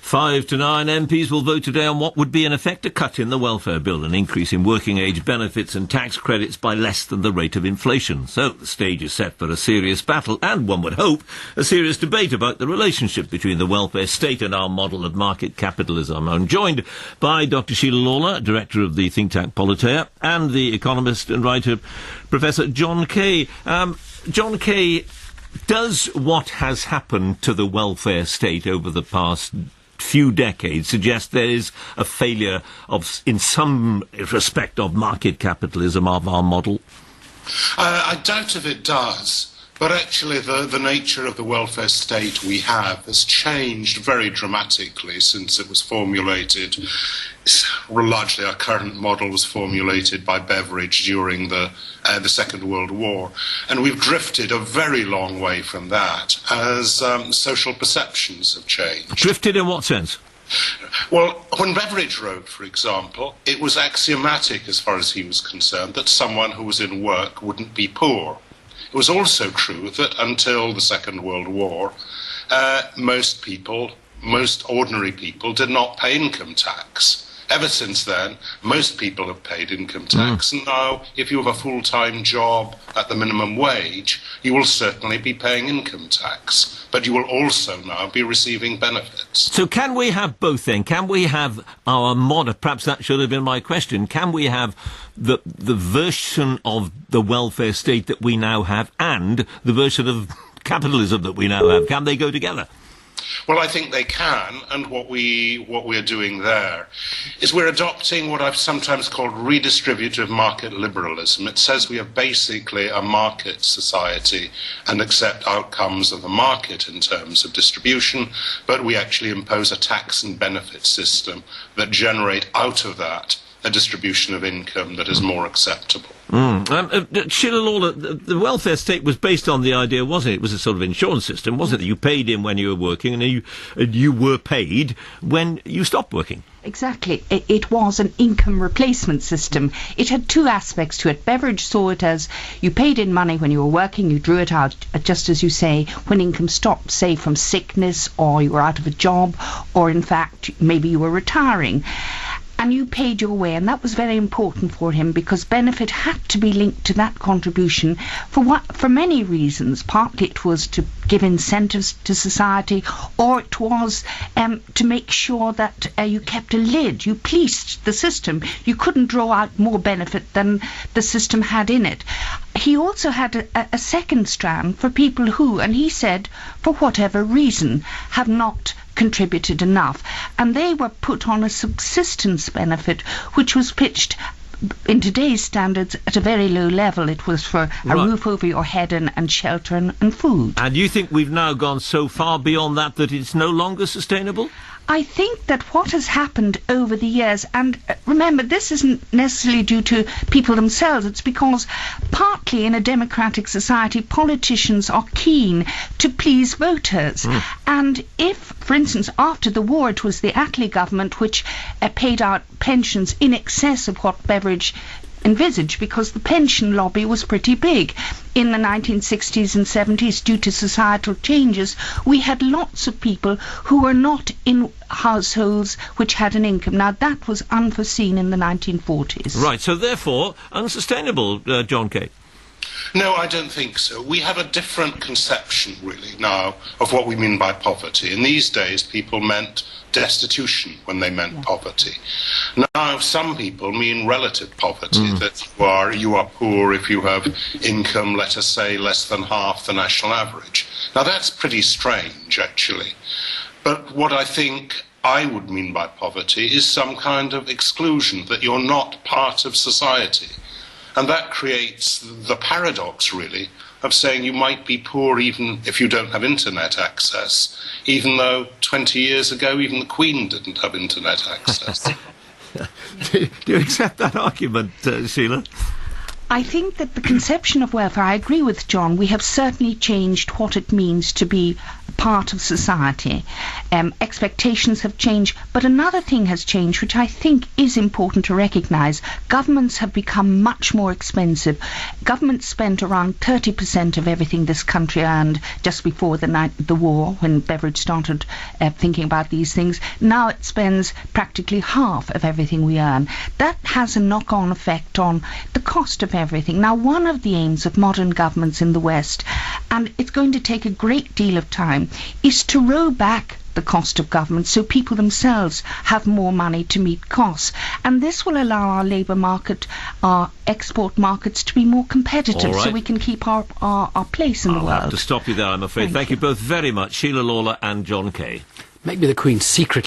5 to 9 MPs will vote today on what would be in effect a cut in the welfare bill, an increase in working age benefits and tax credits by less than the rate of inflation. So the stage is set for a serious battle and, one would hope, a serious debate about the relationship between the welfare state and our model of market capitalism. I'm joined by Dr Sheila Lawlor, director of the think tank Politeia, and the economist and writer Professor John Kay. John Kay, does what has happened to the welfare state over the past few decades suggest there is a failure of, in some respect, of market capitalism of our model? I doubt if it does. But actually the nature of the welfare state we have has changed very dramatically since it was formulated. Largely our current model was formulated by Beveridge during the Second World War. And we've drifted a very long way from that as social perceptions have changed. Drifted in what sense? Well, when Beveridge wrote, for example, it was axiomatic as far as he was concerned that someone who was in work wouldn't be poor. It was also true that until the Second World War, most ordinary people did not pay income tax. Ever since then, most people have paid income tax, and now, if you have a full-time job at the minimum wage, you will certainly be paying income tax, but you will also now be receiving benefits. So can we have both then? Can we have our model, perhaps that should have been my question, can we have the version of the welfare state that we now have and the version of capitalism that we now have? Can they go together? Well, I think they can, and what we're doing there is we're adopting what I've sometimes called redistributive market liberalism. It says we have basically a market society and accept outcomes of the market in terms of distribution, but we actually impose a tax and benefit system that generate out of that a distribution of income that is more acceptable. Sheila Lawlor, the welfare state was based on the idea, wasn't it? It was a sort of insurance system, wasn't it? You paid in when you were working, and you were paid when you stopped working. Exactly. It was an income replacement system. It had two aspects to it. Beveridge saw it as you paid in money when you were working, you drew it out, just as you say, when income stopped, say from sickness, or you were out of a job, or in fact, maybe you were retiring. And you paid your way, and that was very important for him because benefit had to be linked to that contribution for many reasons. Partly it was to give incentives to society, or it was to make sure that you kept a lid. You policed the system. You couldn't draw out more benefit than the system had in it. He also had a second strand for people who, and he said, for whatever reason, have not contributed enough, and they were put on a subsistence benefit which was pitched in today's standards at a very low level. It was for a roof over your head and shelter and food. And you think we've now gone so far beyond that it's no longer sustainable? I think that what has happened over the years, and remember, this isn't necessarily due to people themselves, it's because partly in a democratic society, politicians are keen to please voters. And if, for instance, after the war, it was the Attlee government which paid out pensions in excess of what Beveridge envisaged, because the pension lobby was pretty big. In the 1960s and 70s, due to societal changes, we had lots of people who were not in households which had an income. Now, that was unforeseen in the 1940s. Right, so therefore, unsustainable, John Kay. No, I don't think so. We have a different conception, really, now, of what we mean by poverty. In these days, people meant destitution when they meant poverty. Now, some people mean relative poverty, that you are poor if you have income, let us say, less than half the national average. Now, that's pretty strange, actually. But what I think I would mean by poverty is some kind of exclusion, that you're not part of society. And that creates the paradox, really, of saying you might be poor even if you don't have internet access, even though 20 years ago even the Queen didn't have internet access. Do you accept that argument, Sheila? I think that the conception of welfare, I agree with John, we have certainly changed what it means to be part of society. Expectations have changed, but another thing has changed, which I think is important to recognise. Governments have become much more expensive. Governments spent around 30% of everything this country earned just before the war, when Beveridge started thinking about these things. Now it spends practically half of everything we earn. That has a knock-on effect on the cost of everything. Now, one of the aims of modern governments in the West, and it's going to take a great deal of time, is to row back the cost of government so people themselves have more money to meet costs. And this will allow our labour market, our export markets, to be more competitive, so we can keep our place in the world. I'll have to stop you there, I'm afraid. Thank you both very much, Sheila Lawlor and John Kay. Maybe the Queen secretly